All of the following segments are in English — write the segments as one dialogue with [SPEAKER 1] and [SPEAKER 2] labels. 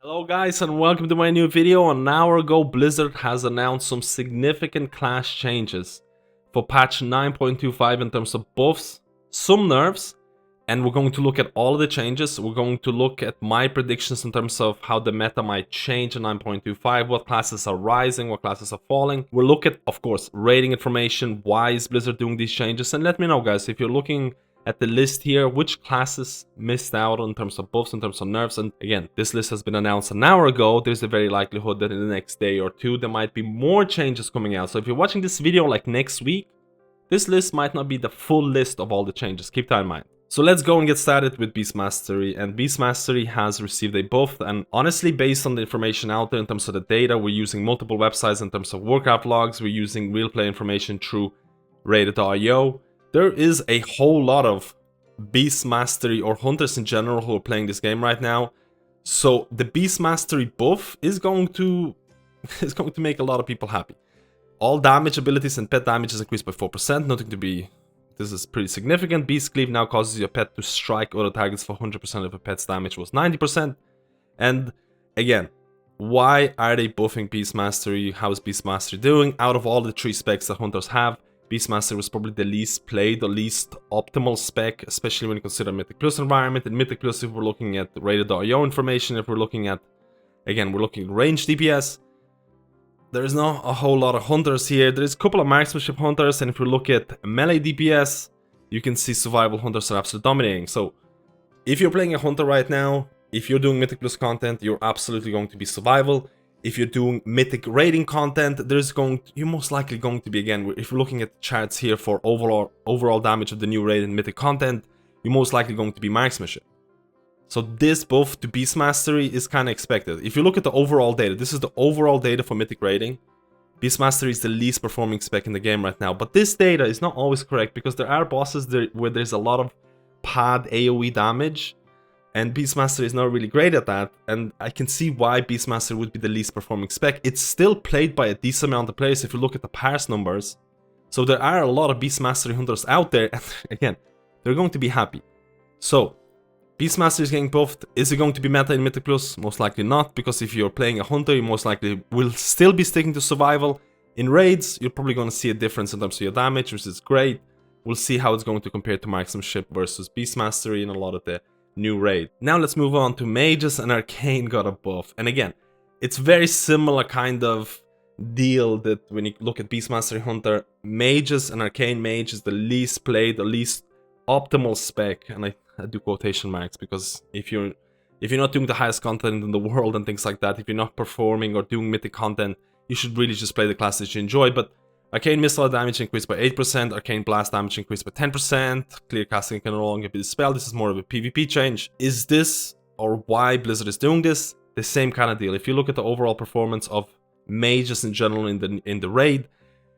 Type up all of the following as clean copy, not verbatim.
[SPEAKER 1] Hello guys and welcome to my new video. An hour ago Blizzard has announced some significant class changes for patch 9.25 in terms of buffs, some nerfs, and we're going to look at all of the changes. We're going to look at my predictions in terms of how the meta might change in 9.25, what classes are rising, what classes are falling. We'll look at, of course, rating information, why is Blizzard doing these changes, and let me know guys if you're looking at the list here, which classes missed out in terms of buffs, in terms of nerfs. And again, this list has been announced an hour ago. There's a very likelihood that in the next day or two, there might be more changes coming out. So if you're watching this video like next week, this list might not be the full list of all the changes. Keep that in mind. So let's go and get started with Beast Mastery. And Beast Mastery has received a buff. And honestly, based on the information out there in terms of the data, we're using multiple websites in terms of Warcraft logs. We're using real play information through rated.io. There is a whole lot of Beast Mastery or hunters in general who are playing this game right now. So the Beast Mastery buff is going to make a lot of people happy. All damage abilities and pet damage is increased by 4%, nothing to be... This is pretty significant. Beast Cleave now causes your pet to strike other targets for 100% if a pet's damage was 90%. And again, why are they buffing Beast Mastery? How is Beast Mastery doing? Out of all the 3 specs that hunters have, Beast Mastery was probably the least played, the least optimal spec, especially when you consider Mythic Plus environment. In Mythic Plus, if we're looking at rated.io information, if we're looking at, again, we're looking at range DPS, there is not a whole lot of hunters here. There is a couple of marksmanship hunters, and if we look at melee DPS, you can see survival hunters are absolutely dominating. So, if you're playing a hunter right now, if you're doing Mythic Plus content, you're absolutely going to be survival. If you're doing Mythic rating content, you're most likely going to be, again, if you're looking at the charts here for overall damage of the new raid and Mythic content, you're most likely going to be marksmanship. So this buff to Beast Mastery is kind of expected. If you look at the overall data, this is the overall data for Mythic rating. Beast Mastery is the least performing spec in the game right now. But this data is not always correct because there are bosses where there's a lot of pad AoE damage. And Beastmaster is not really great at that, and I can see why Beastmaster would be the least performing spec. It's still played by a decent amount of players if you look at the parse numbers. So there are a lot of Beastmaster hunters out there, and again, they're going to be happy. So, Beastmaster is getting buffed. Is it going to be meta in Mythic Plus? Most likely not, because if you're playing a hunter, you most likely will still be sticking to survival. In raids, you're probably going to see a difference in terms of your damage, which is great. We'll see how it's going to compare to marksmanship versus Beastmastery in a lot of the new raid. Now let's move on to mages, and Arcane got a buff. And again, it's very similar kind of deal that when you look at Beastmaster Hunter, mages and Arcane Mage is the least played, the least optimal spec, and I do quotation marks because if you're not doing the highest content in the world and things like that, if you're not performing or doing mythic content, you should really just play the class that you enjoy. But Arcane Missile damage increased by 8%, Arcane Blast damage increased by 10%, Clear Casting can no longer be dispelled. This is more of a PvP change. Is this, or why Blizzard is doing this, the same kind of deal? If you look at the overall performance of mages in general in the raid,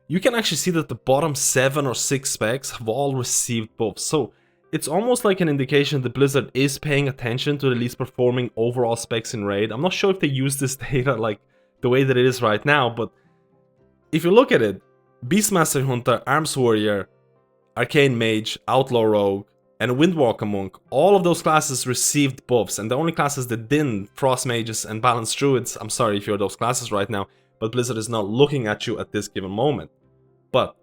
[SPEAKER 1] you can actually see that the bottom 7 or 6 specs have all received buffs. So it's almost like an indication that Blizzard is paying attention to the least performing overall specs in raid. I'm not sure if they use this data like the way that it is right now, but if you look at it, Beastmaster Hunter, Arms Warrior, Arcane Mage, Outlaw Rogue, and Windwalker Monk, all of those classes received buffs, and the only classes that didn't, Frost Mages and Balanced Druids, I'm sorry if you're those classes right now, but Blizzard is not looking at you at this given moment. But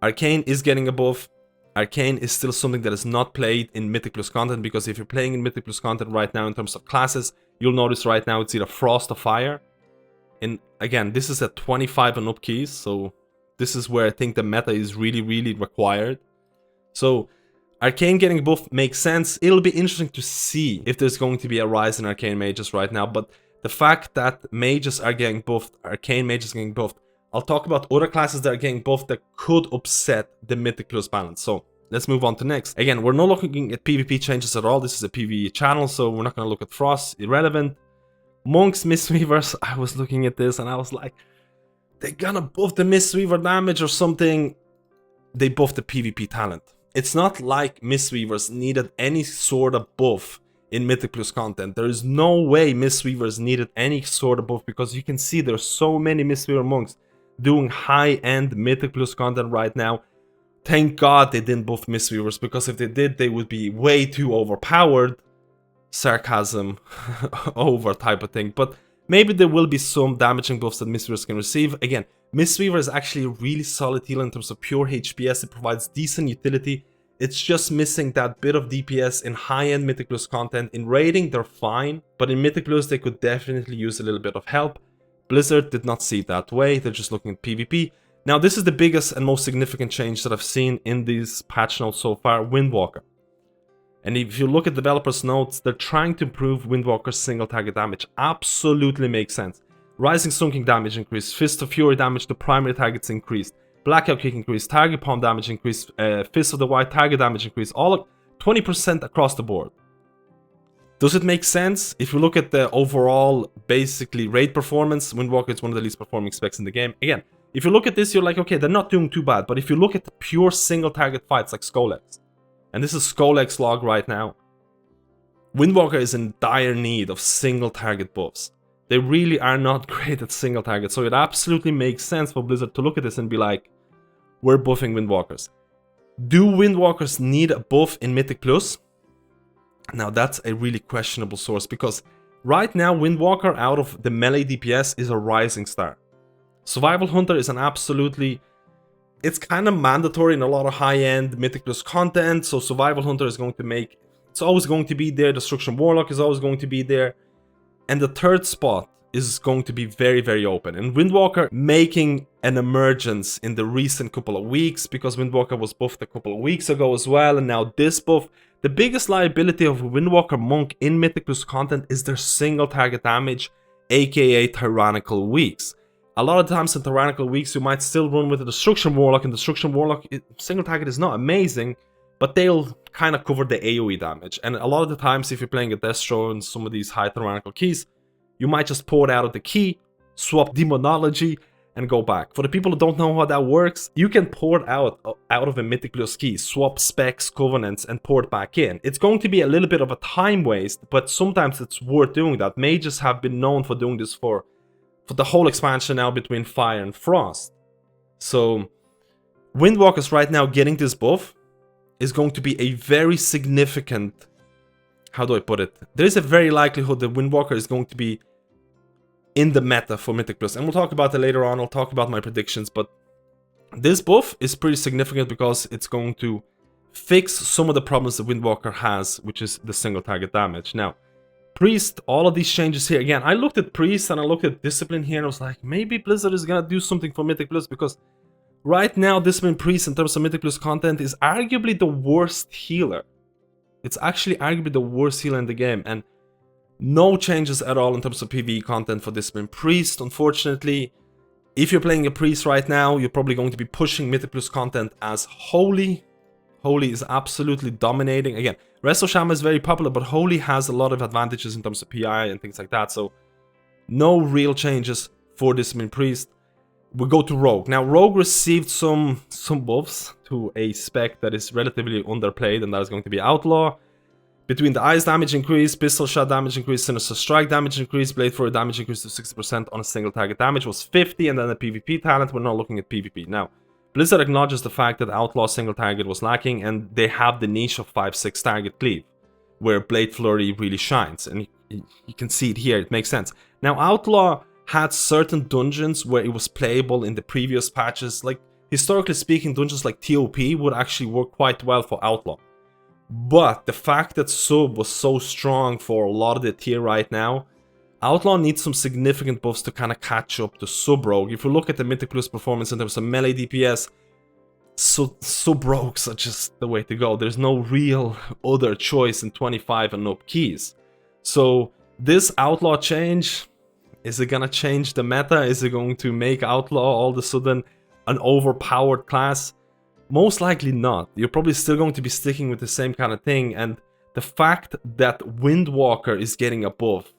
[SPEAKER 1] Arcane is getting a buff. Arcane is still something that is not played in Mythic Plus content, because if you're playing in Mythic Plus content right now in terms of classes, you'll notice right now it's either Frost or Fire. And again, this is at 25 and up keys, so this is where I think the meta is really, really required. So Arcane getting buff makes sense. It'll be interesting to see if there's going to be a rise in Arcane Mages right now, but the fact that Mages are getting buffed, Arcane Mages getting buffed, I'll talk about other classes that are getting buffed that could upset the Mythic Plus balance. So let's move on to next. Again, we're not looking at PvP changes at all. This is a PvE channel, so we're not going to look at Frost. Irrelevant. Monks, Mistweavers, I was looking at this and I was like, they're gonna buff the Mistweaver damage or something. They buffed the PvP talent. It's not like Mistweavers needed any sort of buff in Mythic Plus content. There is no way Mistweavers needed any sort of buff, because you can see there's so many Mistweaver monks doing high-end Mythic Plus content right now. Thank God they didn't buff Mistweavers, because if they did, they would be way too overpowered. sarcasm over type of thing, but maybe there will be some damaging buffs that Mistweavers can receive. Again, Mistweaver is actually a really solid healer in terms of pure HPS. It provides decent utility. It's just missing that bit of DPS in high-end Mythic Plus content. In raiding, they're fine, but in Mythic Plus, they could definitely use a little bit of help. Blizzard did not see it that way. They're just looking at PvP. Now, this is the biggest and most significant change that I've seen in these patch notes so far, Windwalker. And if you look at developers' notes, they're trying to improve Windwalker's single target damage. Absolutely makes sense. Rising Sun King damage increased, Fist of Fury damage to primary targets increased, Blackout Kick increased, Target Palm damage increased, Fist of the White target damage increased, all 20% across the board. Does it make sense? If you look at the overall, basically, raid performance, Windwalker is one of the least performing specs in the game. Again, if you look at this, you're like, okay, they're not doing too bad. But if you look at the pure single target fights like Skolex, and this is Skolex log right now, Windwalker is in dire need of single target buffs. They really are not great at single target, so it absolutely makes sense for Blizzard to look at this and be like, we're buffing Windwalkers. Do Windwalkers need a buff in Mythic Plus? Now that's a really questionable source, because right now Windwalker out of the melee DPS is a rising star. Survival Hunter is an absolutely... It's kind of mandatory in a lot of high-end Mythic Plus content, so Survival Hunter is going to make... It's always going to be there, Destruction Warlock is always going to be there, and the third spot is going to be very, very open. And Windwalker making an emergence in the recent couple of weeks, because Windwalker was buffed a couple of weeks ago as well, and now this buff. The biggest liability of Windwalker Monk in Mythic Plus content is their single target damage, aka Tyrannical Weeks. A lot of times in Tyrannical Weeks you might still run with a Destruction Warlock, and Destruction Warlock, single target is not amazing, but they'll kind of cover the AoE damage. And a lot of the times if you're playing a Destro and some of these high Tyrannical keys, you might just pour it out of the key, swap Demonology, and go back. For the people who don't know how that works, you can pour it out of a Mythic Plus key, swap specs, covenants, and pour it back in. It's going to be a little bit of a time waste, but sometimes it's worth doing that. Mages have been known for doing this for the whole expansion now between Fire and Frost. So, Windwalkers right now getting this buff is going to be a very significant... How do I put it? There's a very likelihood that Windwalker is going to be in the meta for Mythic Plus. And we'll talk about it later on. I'll talk about my predictions. But this buff is pretty significant because it's going to fix some of the problems that Windwalker has, which is the single target damage. Now, Priest, all of these changes here. Again, I looked at Priest and I looked at Discipline here and I was like, maybe Blizzard is going to do something for Mythic Plus, because right now, Discipline Priest in terms of Mythic Plus content is arguably the worst healer. It's actually arguably the worst healer in the game, and no changes at all in terms of PvE content for Discipline Priest, unfortunately. If you're playing a Priest right now, you're probably going to be pushing Mythic Plus content as Holy. Holy is absolutely dominating. Again, Resto Shaman is very popular, but Holy has a lot of advantages in terms of PI and things like that, so no real changes for Discipline Priest. We go to Rogue. Now, Rogue received some buffs to a spec that is relatively underplayed, and that is going to be Outlaw. Between the Eyes damage increase, Pistol Shot damage increase, Sinister Strike damage increase, Blade Thrower damage increase to 60% on a single target damage was 50, and then the PvP talent, we're not looking at PvP. Now, Blizzard acknowledges the fact that Outlaw single target was lacking, and they have the niche of 5-6 target cleave, where Blade Flurry really shines, and you can see it here, it makes sense. Now, Outlaw had certain dungeons where it was playable in the previous patches. Like, historically speaking, dungeons like TOP would actually work quite well for Outlaw. But the fact that Sub was so strong for a lot of the tier right now, Outlaw needs some significant buffs to kind of catch up to Sub Rogue. If you look at the Mythic Plus performance in terms of melee DPS, Sub Rogues are just the way to go. There's no real other choice in 25 and up keys. So this Outlaw change... Is it gonna change the meta? Is it going to make Outlaw all of a sudden an overpowered class? Most likely not. You're probably still going to be sticking with the same kind of thing, and the fact that Windwalker is getting a buff,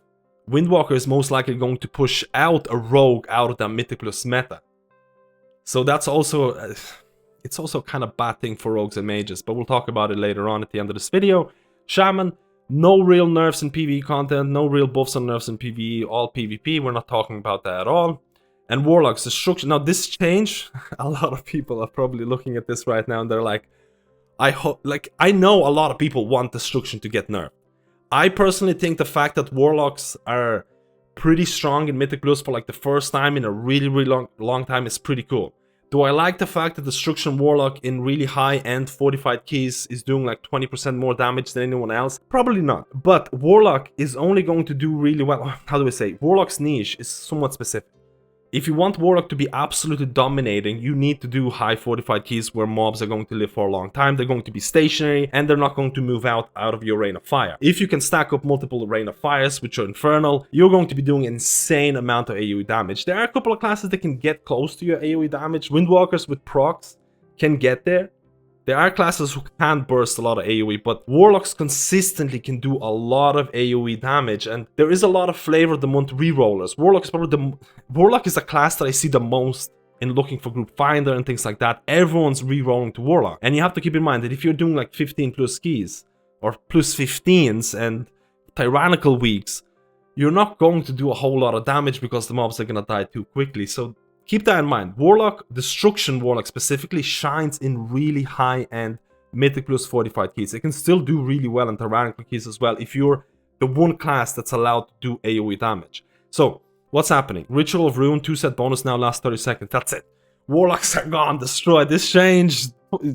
[SPEAKER 1] Windwalker is most likely going to push out a Rogue out of that Mythic Plus meta. So that's also... it's also kind of bad thing for Rogues and Mages, but we'll talk about it later on at the end of this video. Shaman. No real nerfs in PvE content, no real buffs and nerfs in PvE, all PvP, we're not talking about that at all. And Warlock's destruction. Now this change, a lot of people are probably looking at this right now and they're like, I know a lot of people want destruction to get nerfed. I personally think the fact that Warlocks are pretty strong in Mythic Plus for like the first time in a really long time is pretty cool. Do I like the fact that Destruction Warlock in really high-end fortified keys is doing like 20% more damage than anyone else? Probably not. But Warlock is only going to do really well. How do I say? Warlock's niche is somewhat specific. If you want Warlock to be absolutely dominating, you need to do high fortified keys where mobs are going to live for a long time, they're going to be stationary, and they're not going to move out of your Rain of Fire. If you can stack up multiple Rain of Fires, which are Infernal, you're going to be doing an insane amount of AoE damage. There are a couple of classes that can get close to your AoE damage. Windwalkers with procs can get there. There are classes who can't burst a lot of AoE, but Warlocks consistently can do a lot of AoE damage, and there is a lot of flavor of the month rerollers. Warlock is a class that I see the most in looking for Group Finder and things like that. Everyone's rerolling to Warlock, and you have to keep in mind that if you're doing like 15 plus keys, or plus 15s and tyrannical weeks, you're not going to do a whole lot of damage because the mobs are gonna die too quickly. So keep that in mind. Warlock, Destruction Warlock specifically, shines in really high-end Mythic Plus fortified keys. It can still do really well in tyrannical keys as well if you're the one class that's allowed to do AoE damage. So, what's happening? Ritual of Ruin, 2-set bonus now, last 30 seconds. That's it. Warlocks are gone, destroyed. This change, 50%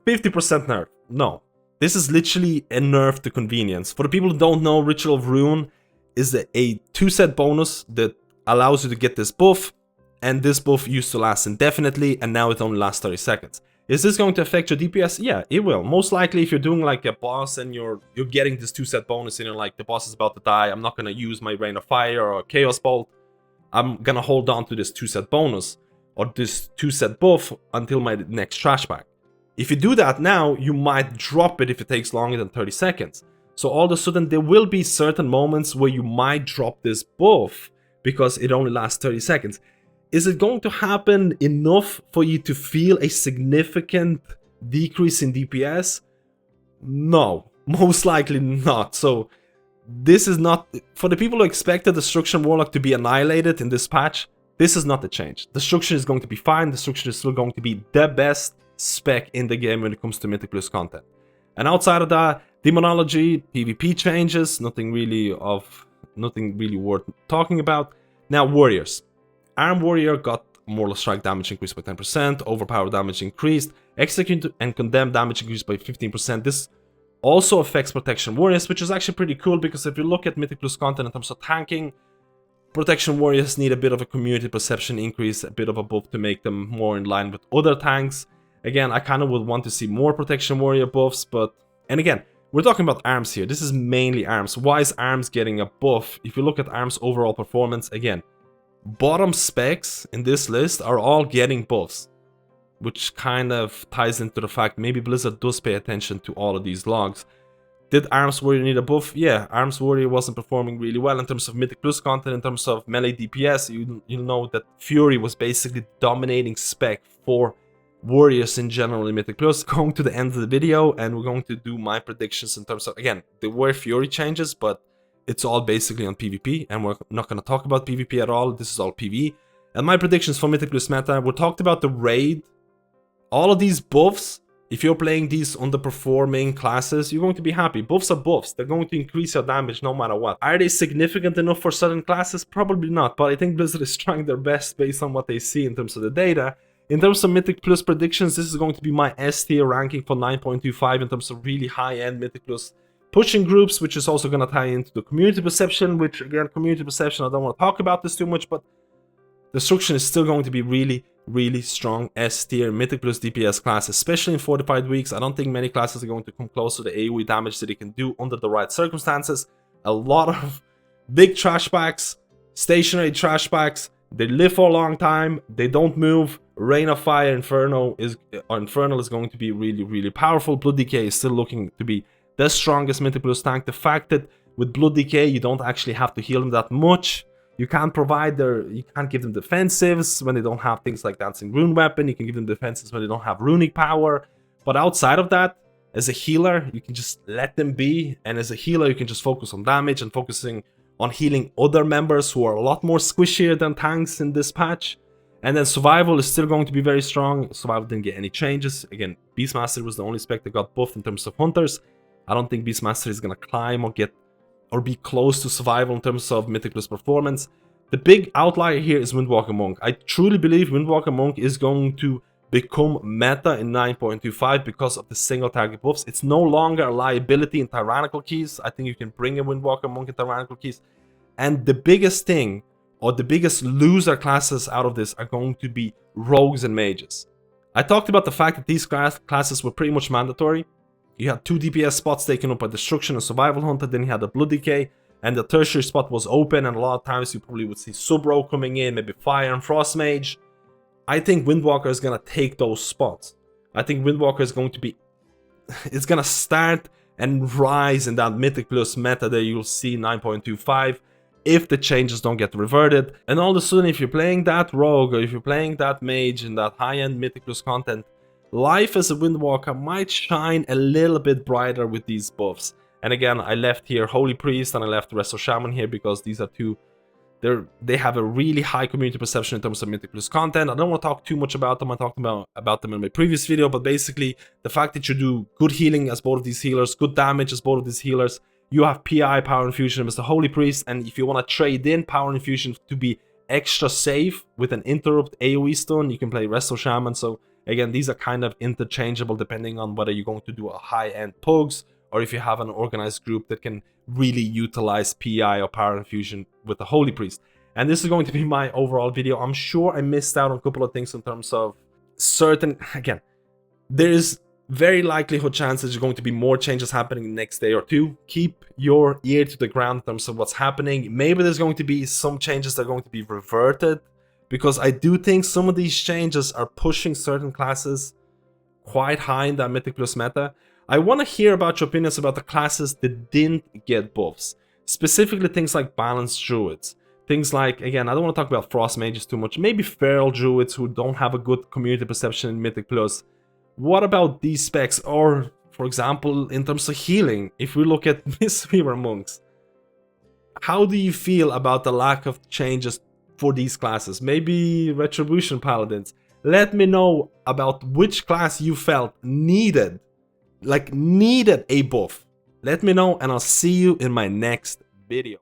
[SPEAKER 1] nerf. No. This is literally a nerf to convenience. For the people who don't know, Ritual of Ruin is a 2-set bonus that allows you to get this buff. And this buff used to last indefinitely, and now it only lasts 30 seconds. Is this going to affect your DPS? Yeah, it will. Most likely, if you're doing like a boss and you're getting this 2-set bonus and you're like, the boss is about to die, I'm not going to use my Rain of Fire or Chaos Bolt. I'm going to hold on to this 2-set bonus or this 2-set buff until my next trash bag. If you do that now, you might drop it if it takes longer than 30 seconds. So all of a sudden, there will be certain moments where you might drop this buff because it only lasts 30 seconds. Is it going to happen enough for you to feel a significant decrease in DPS? No, most likely not. So this is not, for the people who expected Destruction Warlock to be annihilated in this patch, this is not the change. Destruction is going to be fine. Destruction is still going to be the best spec in the game when it comes to Mythic Plus content. And outside of that, Demonology, PvP changes, nothing really worth talking about. Now, Warriors. Arm Warrior got Mortal Strike damage increased by 10%, Overpower damage increased, Execute and Condemn damage increased by 15%. This also affects Protection Warriors, which is actually pretty cool because if you look at Mythic Plus content in terms of tanking, Protection Warriors need a bit of a community perception increase, a bit of a buff to make them more in line with other tanks. Again, I kind of would want to see more Protection Warrior buffs, but... And again, we're talking about Arms here. This is mainly Arms. Why is Arms getting a buff? If you look at Arms' overall performance, again, bottom specs in this list are all getting buffs, which kind of ties into the fact maybe Blizzard does pay attention to all of these logs. Did Arms Warrior need a buff? Yeah, Arms Warrior wasn't performing really well in terms of Mythic Plus content, in terms of melee DPS. You know that Fury was basically dominating spec for Warriors in general in Mythic Plus. Going to the end of the video, and we're going to do my predictions in terms of, again, there were Fury changes, but it's all basically on PvP, and we're not going to talk about PvP at all. This is all PvE. And my predictions for Mythic Plus meta, we talked about the raid. All of these buffs, if you're playing these underperforming classes, you're going to be happy. Buffs are buffs. They're going to increase your damage no matter what. Are they significant enough for certain classes? Probably not, but I think Blizzard is trying their best based on what they see in terms of the data. In terms of Mythic Plus predictions, this is going to be my S tier ranking for 9.25 in terms of really high-end Mythic Plus pushing groups, which is also going to tie into the community perception, which, again, community perception, I don't want to talk about this too much, but Destruction is still going to be really strong S tier Mythic Plus DPS class, especially in fortified weeks. I don't think many classes are going to come close to the AoE damage that it can do under the right circumstances. A lot of big trash packs, stationary trash packs, they live for a long time, they don't move. Rain of Fire Infernal is going to be really powerful. Blood Decay is still looking to be the strongest Mythic Plus tank. The fact that with Blood Decay you don't actually have to heal them that much. You can't give them defensives when they don't have things like Dancing Rune Weapon. You can give them defenses when they don't have runic power. But outside of that, as a healer, you can just let them be. And as a healer, you can just focus on damage and focusing on healing other members who are a lot more squishier than tanks in this patch. And then Survival is still going to be very strong. Survival didn't get any changes. Again, Beastmaster was the only spec that got buffed in terms of Hunters. I don't think Beastmaster is going to climb or get or be close to survival in terms of Mythic Plus performance. The big outlier here is Windwalker Monk. I truly believe Windwalker Monk is going to become meta in 9.25 because of the single target buffs. It's no longer a liability in Tyrannical Keys. I think you can bring a Windwalker Monk in Tyrannical Keys. And the biggest thing, or the biggest loser classes out of this, are going to be rogues and mages. I talked about the fact that these classes were pretty much mandatory. You had 2 DPS spots taken up by Destruction and Survival Hunter, then you had the Blood Decay, and the tertiary spot was open, and a lot of times you probably would see Sub-Rogue coming in, maybe Fire and Frost Mage. I think Windwalker is going to take those spots. I think Windwalker is going to be... it's going to start and rise in that Mythic Plus meta that you'll see 9.25 if the changes don't get reverted. And all of a sudden, if you're playing that Rogue, or if you're playing that Mage in that high-end Mythic Plus content, life as a Windwalker might shine a little bit brighter with these buffs. And again, I left here Holy Priest and I left Resto Shaman here because these are two... they have a really high community perception in terms of Mythic Plus content. I don't want to talk too much about them. I talked about them in my previous video, but basically the fact that you do good healing as both of these healers, good damage as both of these healers, you have PI, Power Infusion as the Holy Priest, and if you want to trade in Power Infusion to be extra safe with an interrupt AoE stun, you can play Resto Shaman. So again, these are kind of interchangeable depending on whether you're going to do a high-end Pugs, or if you have an organized group that can really utilize PI or Power Infusion with the Holy Priest. And this is going to be my overall video. I'm sure I missed out on a couple of things in terms of certain... Again, there is very likelihood chance there's going to be more changes happening the next day or two. Keep your ear to the ground in terms of what's happening. Maybe there's going to be some changes that are going to be reverted, because I do think some of these changes are pushing certain classes quite high in that Mythic Plus meta. I want to hear about your opinions about the classes that didn't get buffs. Specifically things like Balanced Druids. Things like, again, I don't want to talk about Frost Mages too much. Maybe Feral Druids who don't have a good community perception in Mythic Plus. What about these specs? Or, for example, in terms of healing, if we look at Mistweaver Monks. How do you feel about the lack of changes for these classes? Maybe Retribution Paladins. Let me know about which class you felt needed a buff. Let me know, and I'll see you in my next video.